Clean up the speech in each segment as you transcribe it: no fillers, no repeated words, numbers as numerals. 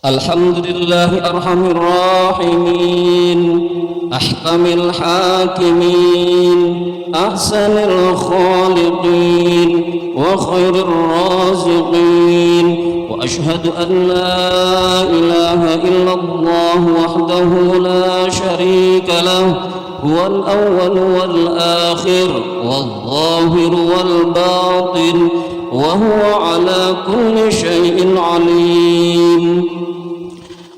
الحمد لله أرحم الراحمين أحكم الحاكمين أحسن الخالقين وخير الرازقين وأشهد أن لا إله إلا الله وحده لا شريك له هو الأول والآخر والظاهر والباطن وهو على كل شيء عليم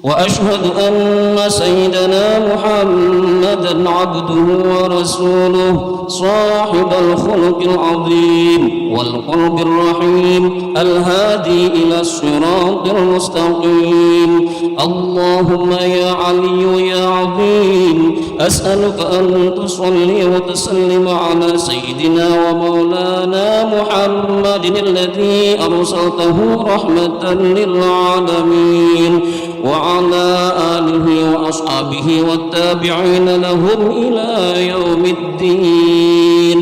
وأشهد أن سيدنا محمدا عبده ورسوله صاحب الخلق العظيم والقلب الرحيم الهادي إلى الصراط المستقيم اللهم يا علي يا عظيم أسألك أن تصلي وتسلم على سيدنا ومولانا محمد الذي أرسلته رحمة للعالمين وعلى آله وأصحابه والتابعين لهم إلى يوم الدين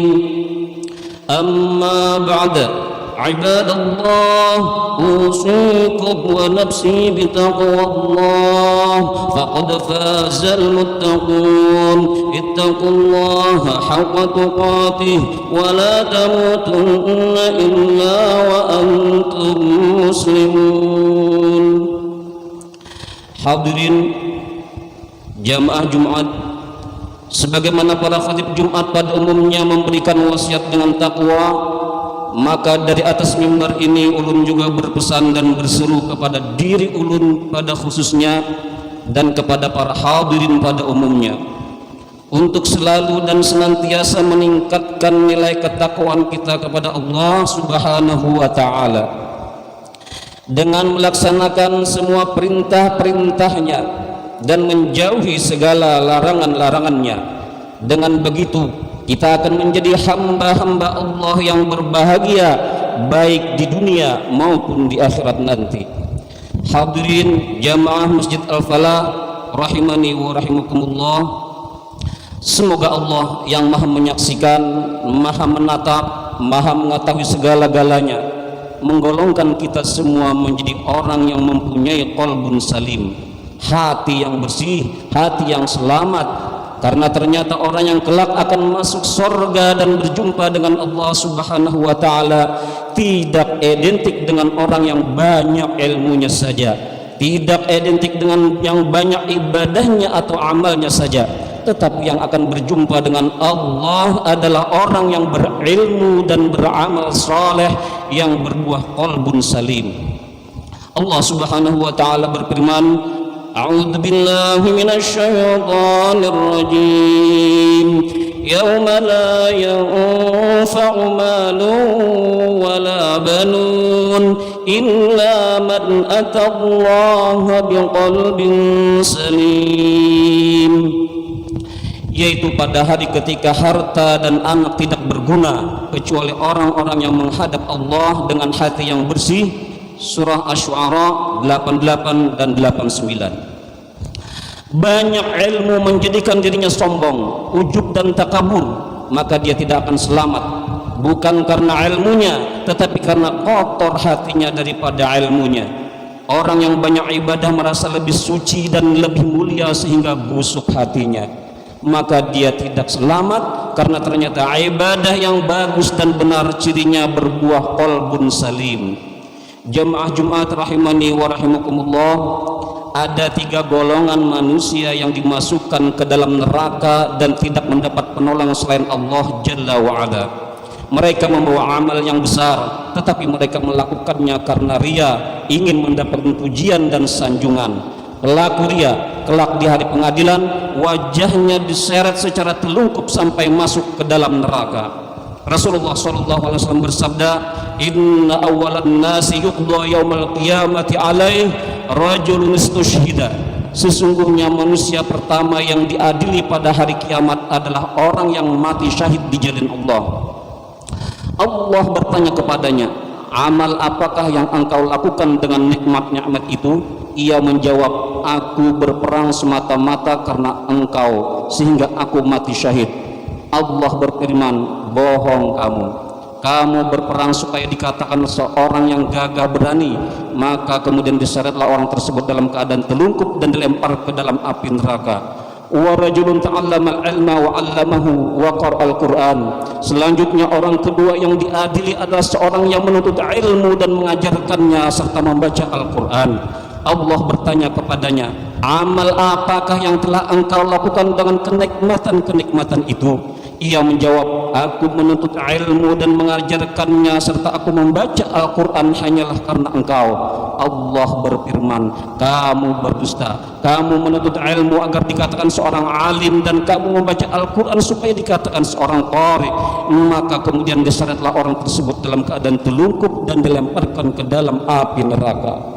أما بعد عباد الله أوصيكم ونفسي بتقوى الله فقد فاز المتقون اتقوا الله حق تقاته ولا تموتن إلا وأنتم مسلمون. Hadirin jamaah Jumat, sebagaimana para khatib Jumat pada umumnya memberikan wasiat dengan takwa, maka dari atas mimbar ini ulun juga berpesan dan berseru kepada diri ulun pada khususnya dan kepada para hadirin pada umumnya untuk selalu dan senantiasa meningkatkan nilai ketakwaan kita kepada Allah Subhanahu wa ta'ala dengan melaksanakan semua perintah-perintahnya dan menjauhi segala larangan-larangannya. Dengan begitu kita akan menjadi hamba-hamba Allah yang berbahagia baik di dunia maupun di akhirat nanti. Hadirin jamaah Masjid Al-Falah rahimani wa rahimakumullah, semoga Allah yang maha menyaksikan, maha menatap, maha mengetahui segala-galanya menggolongkan kita semua menjadi orang yang mempunyai qalbun salim, hati yang bersih, hati yang selamat, karena ternyata orang yang kelak akan masuk surga dan berjumpa dengan Allah Subhanahu wa ta'ala tidak identik dengan orang yang banyak ilmunya saja, tidak identik dengan yang banyak ibadahnya atau amalnya saja, tetapi yang akan berjumpa dengan Allah adalah orang yang berilmu dan beramal saleh yang berbuah qalbun salim. Allah Subhanahu wa ta'ala berfirman, A'udzu billahi minasy syaithanir rajim. Yauma la yanfa'u malun wala banun illa man atallaha biqalbin salim. Yaitu pada hari ketika harta dan anak tidak berguna kecuali orang-orang yang menghadap Allah dengan hati yang bersih. Surah Asy-Syu'ara 88 dan 89. Banyak ilmu menjadikan dirinya sombong, ujub dan takabur, maka dia tidak akan selamat, bukan karena ilmunya tetapi karena kotor hatinya daripada ilmunya. Orang yang banyak ibadah merasa lebih suci dan lebih mulia sehingga busuk hatinya, maka dia tidak selamat karena ternyata ibadah yang bagus dan benar cirinya berbuah qalbun salim. Jamaah Jumat rahimani wa rahimakumullah, ada 3 golongan manusia yang dimasukkan ke dalam neraka dan tidak mendapat penolong selain Allah Jalla wa Ala. Mereka membawa amal yang besar tetapi mereka melakukannya karena ria, ingin mendapatkan pujian dan sanjungan. Pelaku ria kelak di hari pengadilan wajahnya diseret secara telungkup sampai masuk ke dalam neraka. Rasulullah SAW bersabda, Inna awalan nasi yuqda yawmal qiyamati alaih rajulun istushhida. Sesungguhnya manusia pertama yang diadili pada hari kiamat adalah orang yang mati syahid di jalan Allah. Allah bertanya kepadanya, amal apakah yang engkau lakukan dengan nikmat-nikmat itu? Ia menjawab, aku berperang semata-mata karena engkau sehingga aku mati syahid. Allah berfirman, bohong kamu. kamu berperang supaya dikatakan seorang yang gagah berani, maka kemudian diseretlah orang tersebut dalam keadaan telungkup dan dilempar ke dalam api neraka. Wa rajulun ta'allamal ilma wa 'allamahu wa qara'al Qur'an. Selanjutnya orang kedua yang diadili adalah seorang yang menuntut ilmu dan mengajarkannya serta membaca Al-Qur'an. Allah bertanya kepadanya, amal apakah yang telah engkau lakukan dengan kenikmatan-kenikmatan itu? Ia menjawab, aku menuntut ilmu dan mengajarkannya serta aku membaca Al-Quran hanyalah karena engkau. Allah berfirman, kamu berdusta, kamu menuntut ilmu agar dikatakan seorang alim dan kamu membaca Al-Quran supaya dikatakan seorang qari. Maka kemudian diseretlah orang tersebut dalam keadaan telungkup dan dilemparkan ke dalam api neraka.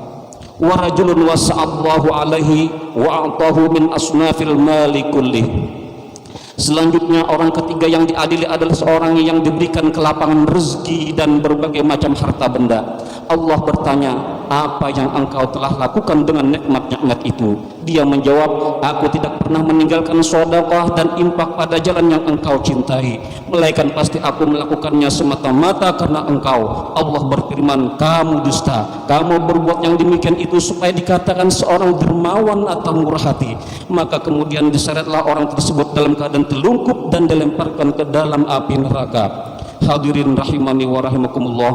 Wa rajulun wasa'allahu alaihi wa a'tahu min asnafil mali kullih. Selanjutnya orang ketiga yang diadili adalah seorang yang diberikan kelapangan rezeki dan berbagai macam harta benda. Allah bertanya, apa yang engkau telah lakukan dengan nikmat-nikmat itu? Dia menjawab, aku tidak pernah meninggalkan sedekah dan infak pada jalan yang engkau cintai, melainkan pasti aku melakukannya semata-mata karena engkau. Allah berfirman, kamu dusta, kamu berbuat yang demikian itu supaya dikatakan seorang dermawan atau murah hati. Maka kemudian diseretlah orang tersebut dalam keadaan telungkup dan dilemparkan ke dalam api neraka. Hadirin rahimani wa rahimakumullah,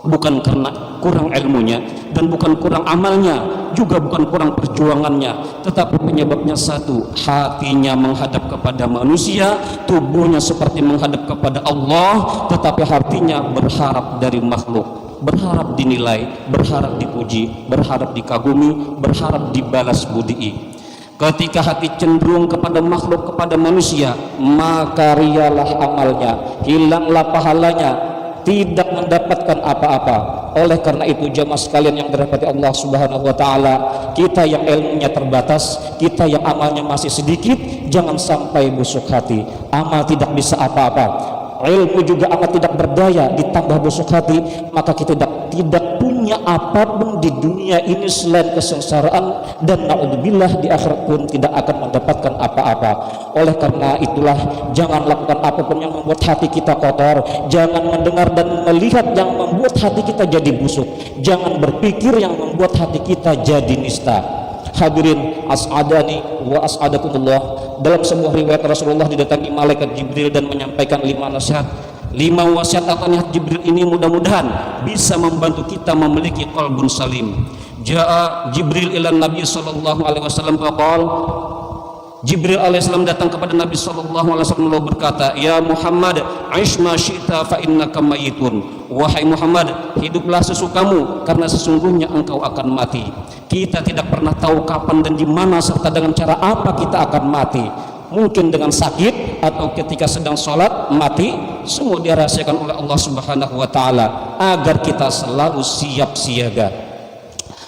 bukan karena kurang ilmunya dan bukan kurang amalnya, juga bukan kurang perjuangannya, tetapi penyebabnya satu, hatinya menghadap kepada manusia, tubuhnya seperti menghadap kepada Allah, tetapi hatinya berharap dari makhluk, berharap dinilai, berharap dipuji, berharap dikagumi, berharap dibalas budi. Ketika hati cenderung kepada makhluk, kepada manusia, maka rialah amalnya, hilanglah pahalanya, tidak mendapatkan apa-apa. Oleh karena itu jamaah sekalian yang dirahmati Allah Subhanahu wa taala, kita yang ilmunya terbatas, kita yang amalnya masih sedikit, jangan sampai busuk hati. Amal tidak bisa apa-apa, ilmu juga amat tidak berdaya, ditambah busuk hati, maka kita tidak punya apapun di dunia ini selain kesengsaraan, dan naudzubillah di akhirat pun tidak akan mendapatkan apa-apa. Oleh karena itulah jangan lakukan apapun yang membuat hati kita kotor, jangan mendengar dan melihat yang membuat hati kita jadi busuk, jangan berpikir yang membuat hati kita jadi nista. Hadirin as'adani wa as'adakumullah, dalam sebuah riwayat Rasulullah didatangi malaikat Jibril dan menyampaikan 5 nasihat. 5 wasiat atau nasihat Jibril ini mudah-mudahan bisa membantu kita memiliki qalbun salim. Ja'a Jibril ila Nabi sallallahu alaihi wasallam faqala, Jibril alaihissalam datang kepada Nabi sallallahu alaihi wasallam lalu berkata, ya Muhammad, aish ma syi'ta fa innaka mayitun. Wahai Muhammad, hiduplah sesukamu karena sesungguhnya engkau akan mati. Kita tidak pernah tahu kapan dan di mana serta dengan cara apa kita akan mati. Mungkin dengan sakit atau ketika sedang sholat mati, semua dirahasiakan oleh Allah Subhanahu wa taala agar kita selalu siap siaga.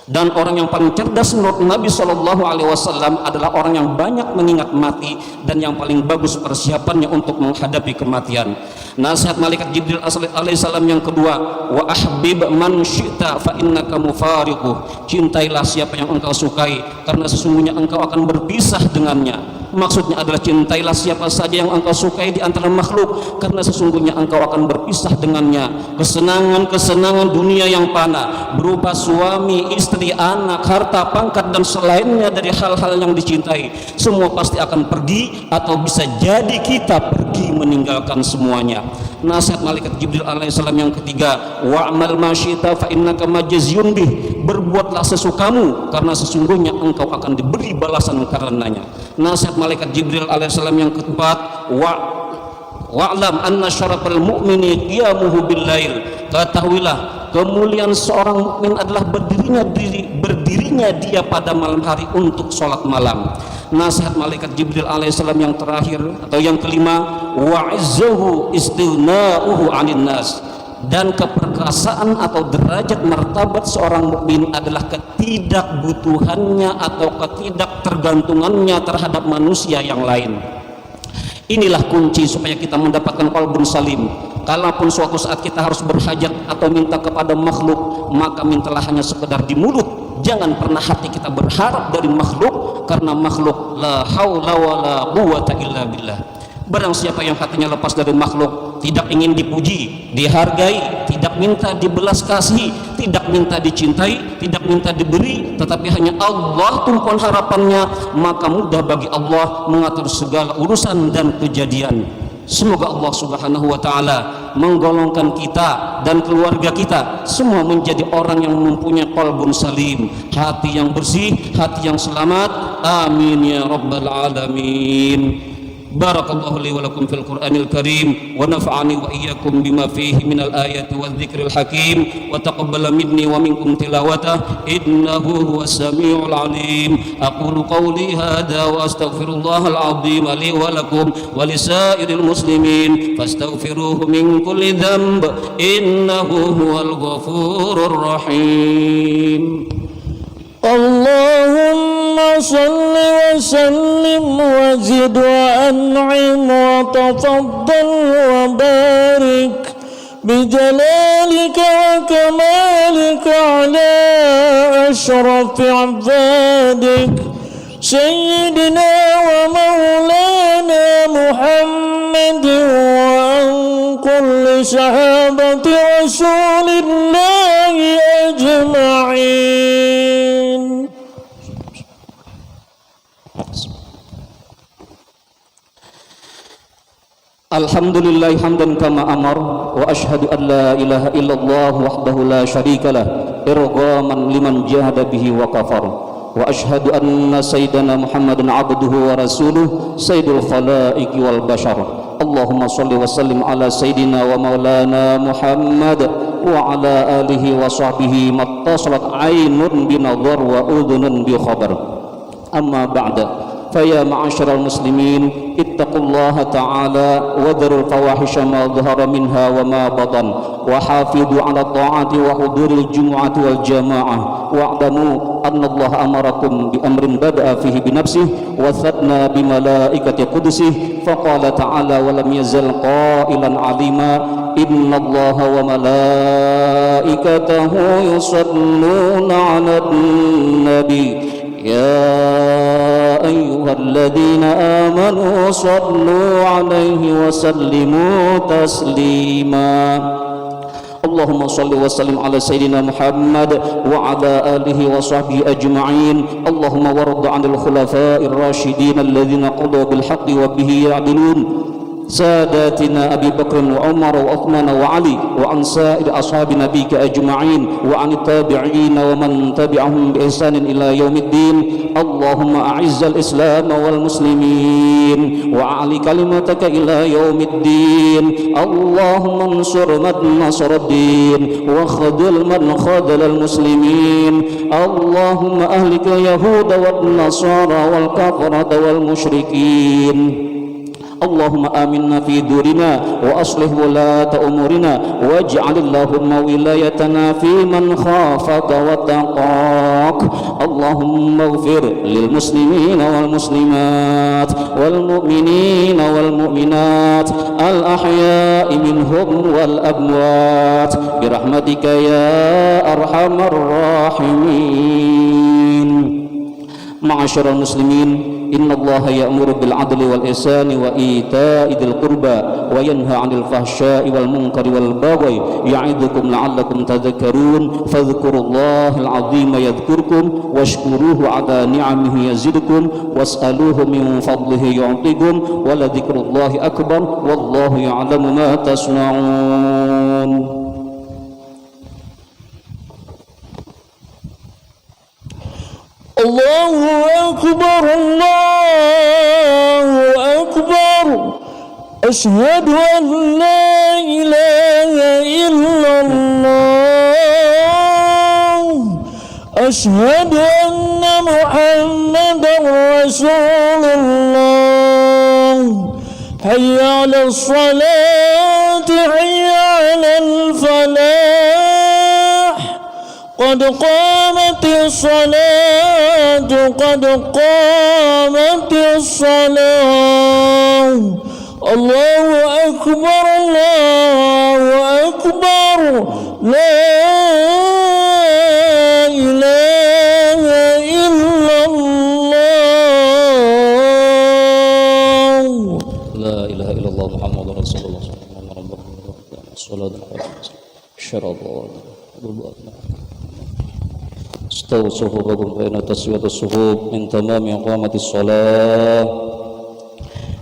Dan orang yang paling cerdas menurut Nabi Shallallahu Alaihi Wasallam adalah orang yang banyak mengingat mati dan yang paling bagus persiapannya untuk menghadapi kematian. Nasihat malaikat Jibril alaihissalam yang kedua, wa ahbib man syi'ta fa innaka mufariquh. Cintailah siapa yang engkau sukai karena sesungguhnya engkau akan berpisah dengannya. Maksudnya adalah cintailah siapa saja yang engkau sukai di antara makhluk karena sesungguhnya engkau akan berpisah dengannya. Kesenangan-kesenangan dunia yang fana berupa suami, istri, anak, harta, pangkat dan selainnya dari hal-hal yang dicintai, semua pasti akan pergi atau bisa jadi kita pergi meninggalkan semuanya. Nasihat malaikat Jibril alaihissalam yang ketiga, wa'mal ma syi'ta fa innaka majziyun bih. Berbuatlah sesukamu karena sesungguhnya engkau akan diberi balasan karenanya. Nasihat malaikat Jibril alaihissalam yang keempat, wa'lam anna syarafal mu'mini qiyamuhu bil lail. Ketahuilah kemuliaan seorang mukmin adalah berdirinya dia pada malam hari untuk sholat malam. Nasihat malaikat Jibril alaihissalam yang terakhir atau yang kelima, wa'izzuhu istighna'uhu 'anil nas. Dan keperkasaan atau derajat martabat seorang mukmin adalah ketidakbutuhannya atau ketidaktergantungannya terhadap manusia yang lain. Inilah kunci supaya kita mendapatkan qalbun salim. Kalaupun suatu saat kita harus berhajat atau minta kepada makhluk, maka mintalah hanya sekedar di mulut. Jangan pernah hati kita berharap dari makhluk, karena makhluk la haula wala quwwata illa billah. Barang siapa yang hatinya lepas dari makhluk, tidak ingin dipuji, dihargai, tidak minta dibelas kasih, tidak minta dicintai, tidak minta diberi, tetapi hanya Allah tumpuan harapannya, maka mudah bagi Allah mengatur segala urusan dan kejadian. Semoga Allah Subhanahu wa taala menggolongkan kita dan keluarga kita semua menjadi orang yang mempunyai qalbun salim, hati yang bersih, hati yang selamat. Amin ya rabbal alamin. Barakallahu li wa lakum fil Qur'anil Karim wa nafa'ani wa iyyakum bima fihi minal ayati wadh-dhikril hakim wa taqabbala minni wa minkum tilawatah innahu huwas samiul alim. Aqulu qawli hadha wa astaghfirullahal azim li wa lakum wa lisairil muslimin fastaghfiruhu min kulli dhanb innahu huwal ghafurur rahim. Allahumma salli wa sallim wa zid wa an'im wa tafaddal wa barik bijalalika wa kamalika ala ashrafi ibadik sayyidina wa maulana Muhammad wa an kulli sahabati rasulillahi ajma'in. Alhamdulillah hamdan kama amar wa ashhadu an la ilaha illallah wahdahu la syarika lah irghaman liman jahada bihi wa kafar wa ashhadu anna sayyidana Muhammadan abduhu wa rasuluh sayyidul khalaiqi wal bashar. Allahumma salli wa sallim ala sayyidina wa maulana Muhammad wa ala alihi wa sahbihi mattasalat aynun binadhar wa udhunun bi khabar. Amma ba'da, فيا معاشر المسلمين اتقوا الله تعالى وذروا الفواحش ما ظهر منها وما بطن وحافظوا على الطاعات وحضور الجمعة والجماعة واعلموا أن الله أمركم بأمر بدأ فيه بنفسه وثنى بملائكة قدسه فقال تعالى ولم يزل قائلا عليما إن الله وملائكته يصلون على النبي يا أيها الذين آمنوا صلوا عليه وسلموا تسليما. اللهم صل وسلم على سيدنا محمد وعلى آله وصحبه أجمعين. اللهم وارض عن الخلفاء الراشدين الذين قضوا بالحق وبه يعدلون ساداتنا أبي بكر وعمر وعثمان وعلي وعن سائر أصحاب نبيك أجمعين وعن التابعين ومن تبعهم بإحسان إلى يوم الدين. اللهم أعز الإسلام والمسلمين وأعلِ كلمتك إلى يوم الدين. اللهم انصر من نصر الدين وخذل من خذل المسلمين. اللهم أهلك اليهود والنصارى والكفرة والمشركين. اللهم آمنا في دورنا وأصلح ولاة أمورنا واجعل اللهم ولايتنا في من خافك واتقاك. اللهم اغفر للمسلمين والمسلمات والمؤمنين والمؤمنات الأحياء منهم والأموات برحمتك يا أرحم الراحمين. معاشر المسلمين إن الله يأمر بالعدل والإحسان وإيتاء ذي القربى وينهى عن الفحشاء والمنكر والبغي يعظكم لعلكم تذكرون. فاذكروا الله العظيم يذكركم واشكروه على نعمه يزدكم واسألوه من فضله يعطيكم ولذكر الله أكبر والله يعلم ما تصنعون. Allahu Akbar, Allahu Akbar. Asyhadu an la ilaha illallah. Asyhadu anna Muhammadar Rasulullah. Hayya 'alas salati, hayya 'alal falah. قد قامت الصلاة قد قامت الصلاة. الله أكبر الله أكبر لا إله إلا الله. لا إله الصلاة شرط استووا صفوفكم فإن تسوية الصفوف من تمام إقامة الصلاة.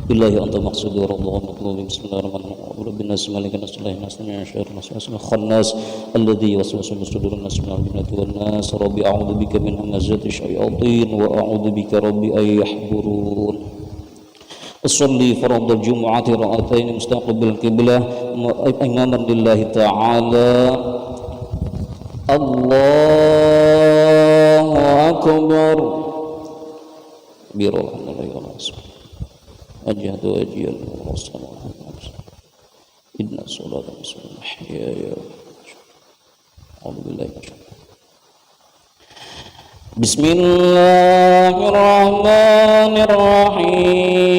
بالله أنت مقصود ورضا مطلوب. بسم الله الرحمن الرحيم. رب الناس مالك الناس إله الناس من شر الناس الخناس الذي يوسوس في صدور الناس من الجنة والناس. ربي أعوذ بك من همزات الشياطين وأعوذ بك ربي أن يحضرون. أصلي فرض الجمعة ركعتين مستقبل القبلة إماما لله تعالى. الله أكبر. بيرو أجهد وأجيال والصلاة إن الصلاة بسم الله يا أعوذ بالله من الشيطان. بسم الله الرحمن الرحيم.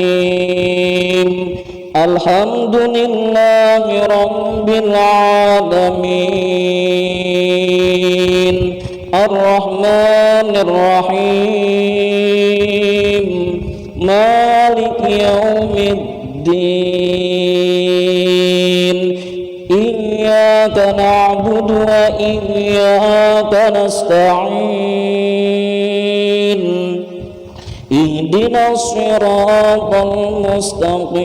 الحمد لله رب العالمين الرحمن الرحيم مالك يوم الدين. إياك نعبد وإياك نستعين. اهدنا الصراط المستقيم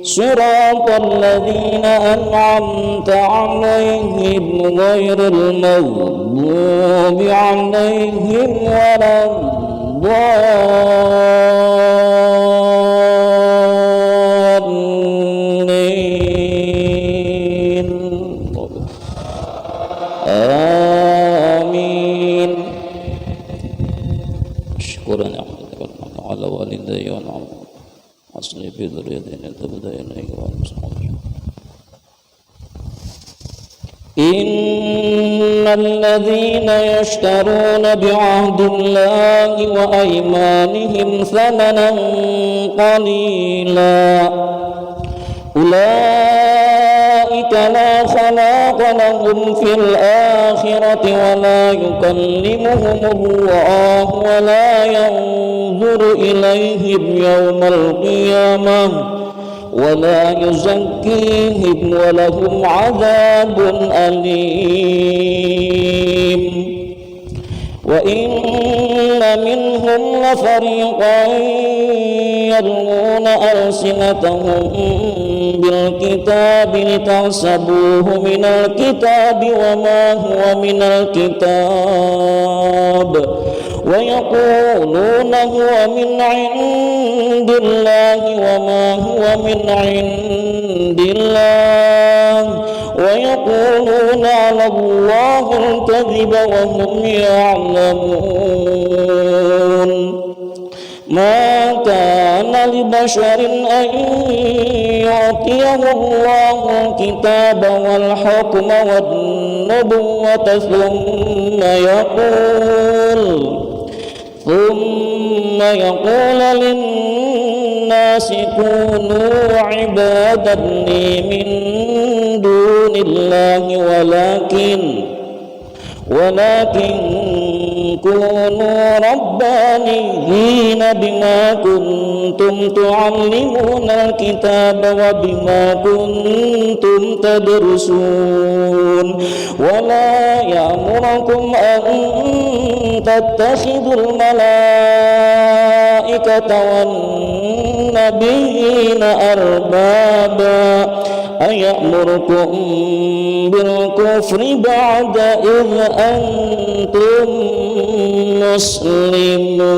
صراط الذين أنعمت عليهم غير المغضوب عليهم ولا الضالين. آمين. شكرا على والدي ونعم أصلي في ذريتي تبدأ إليك والمسلمين. إن الذين يشترون بعهد الله وأيمانهم ثمنا قليلا أولئك لا خلاق لهم في الآخرة ولا يكلمهم الله ولا ينظر إليهم يوم القيامة ولا يزكيهم ولهم عذاب أليم. وإن منهم لفريقا يلوون ألسنتهم بالكتاب لتحسبوه من الكتاب وما هو من الكتاب ويقولون هو من عند الله وما هو من عند الله ويقولون على الله الكذب وهم يعلمون. ما كان لبشر أن يعطيه الله الكتاب والحكم والنبوة ثم يقول للناس كونوا عبادا لي من دون الله ولكن كونوا ربانيين بما كنتم تعلمون الكتاب وبما كنتم تدرسون. ولا يأمركم أن تتخذوا الملائكة والنبيين أربابا أيأمركم بالكفر بعد إذ أنتم مسلمون.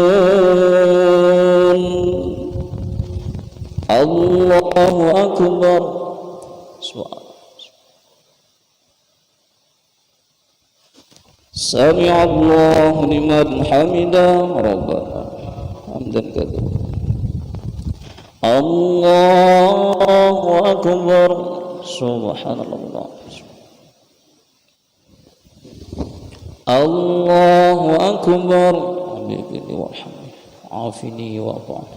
الله أكبر. سمع الله لمن حمده ربنا حمدا كثيرا. الله أكبر. سبحان الله. الله أكبر. حبيبي وارحمني عافني واعف عني.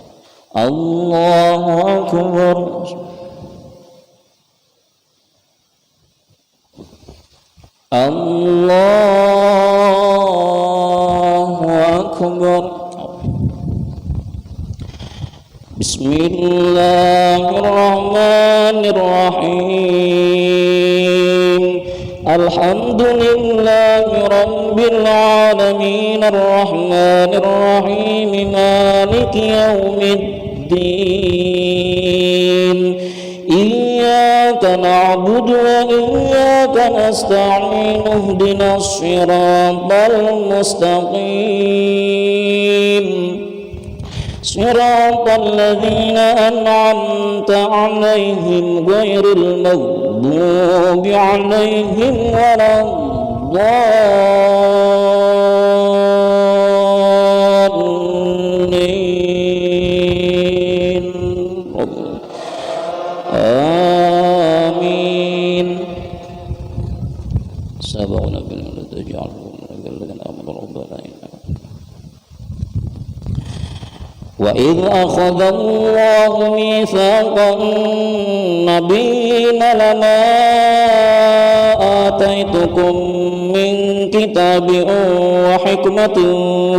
الله أكبر. الله أكبر. Bismillahirrahmanirrahim. Alhamdulillahi rabbil alamin arrahmanir rahim maliki yaumiddin. Iyyaka na'budu wa iyyaka nasta'in ihdinas siratal mustaqim صراط الذين أنعمت عليهم غير المغضوب عليهم ولا الضالين آمين سبحنا بالله تجعلهم الذين آمنوا ربنا وإذ أخذ الله ميثاق النبيين لما آتيتكم من كتاب وحكمة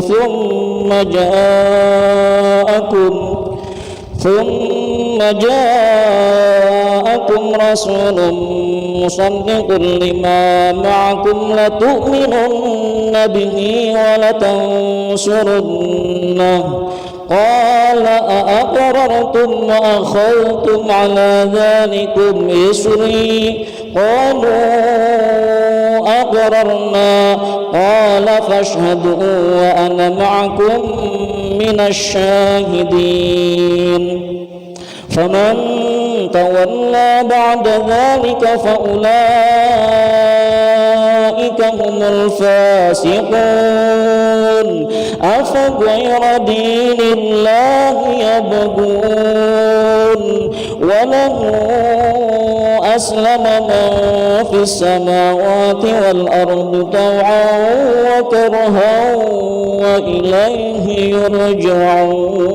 ثم جاءكم رسول مصدق لما معكم لتؤمنن به ولتنصرنه قال أأقررتم وأخذتم على ذلكم إصري قالوا أقررنا قال فاشهدوا وأنا معكم من الشاهدين فمن تولى بعد ذلك فأولئك هم الفاسقون أفغير دين الله يبغون وله أسلم من في السماوات والأرض طوعا وكرها وإليه يرجعون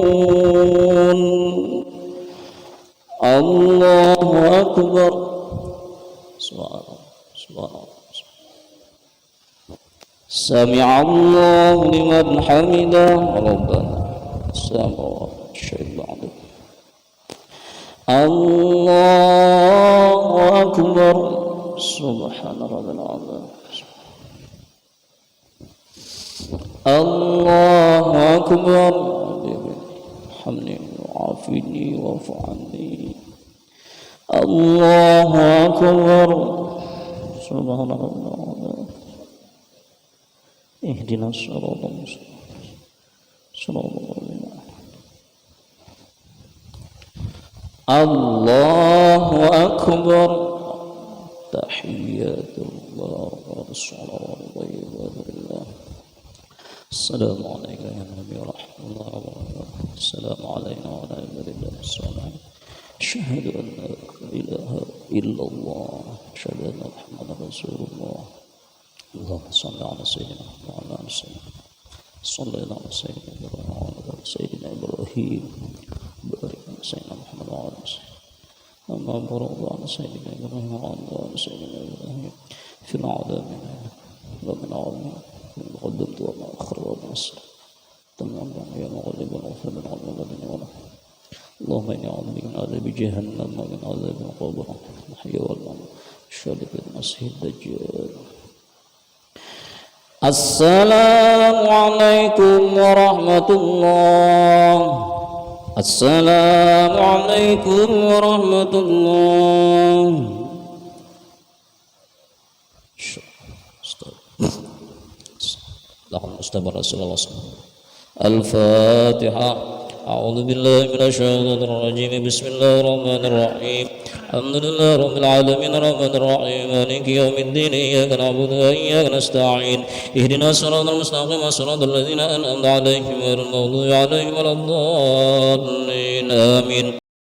الله أكبر سمع الله لمن حمده ربنا سمع الشيء بعده الله أكبر سبحان ربنا العظيم الله أكبر حمدني وعافني واعف عني الله أكبر سبحان ربنا العظيم اهدنا الصراط المستقيم صراط الذين الله أكبر تحيات الله والصلاة والطيبات لله السلام عليك يا نبي ورحمة الله وبركاته السلام علينا وعلى عباد الله الصالحين أشهد أن لا إله إلا الله أشهد أن محمدا رسول الله اللهم صل على سيدنا محمد وعلى آل سيدنا صلى الله على سيدنا إبراهيم وعلى آل سيدنا إبراهيم بارك على سيدنا محمد وعلى آل سيدنا أما بارك على سيدنا إبراهيم وعلى آل سيدنا إبراهيم في العالمين ومن العالمين من قدمت وما أخر وما أسر تمام يا مغلب الغفر من علم الذين ولا اللهم إني أعوذ بك من عذاب جهنم ومن عذاب القبر الحي والموت شر المسيح الدجال السلام عليكم ورحمة الله السلام عليكم ورحمة الله اللهم استبر رسول الله الفاتحة أعوذ بالله من الشيطان الرجيم بسم الله الرحمن الرحيم الحمد لله رب العالمين الرحمن الرحيم مالك يوم الدين إياك نعبد وإياك نستعين اهدنا الصراط المستقيم صراط الذين أنعمت عليهم غير المغضوب عليهم ولا الضالين آمين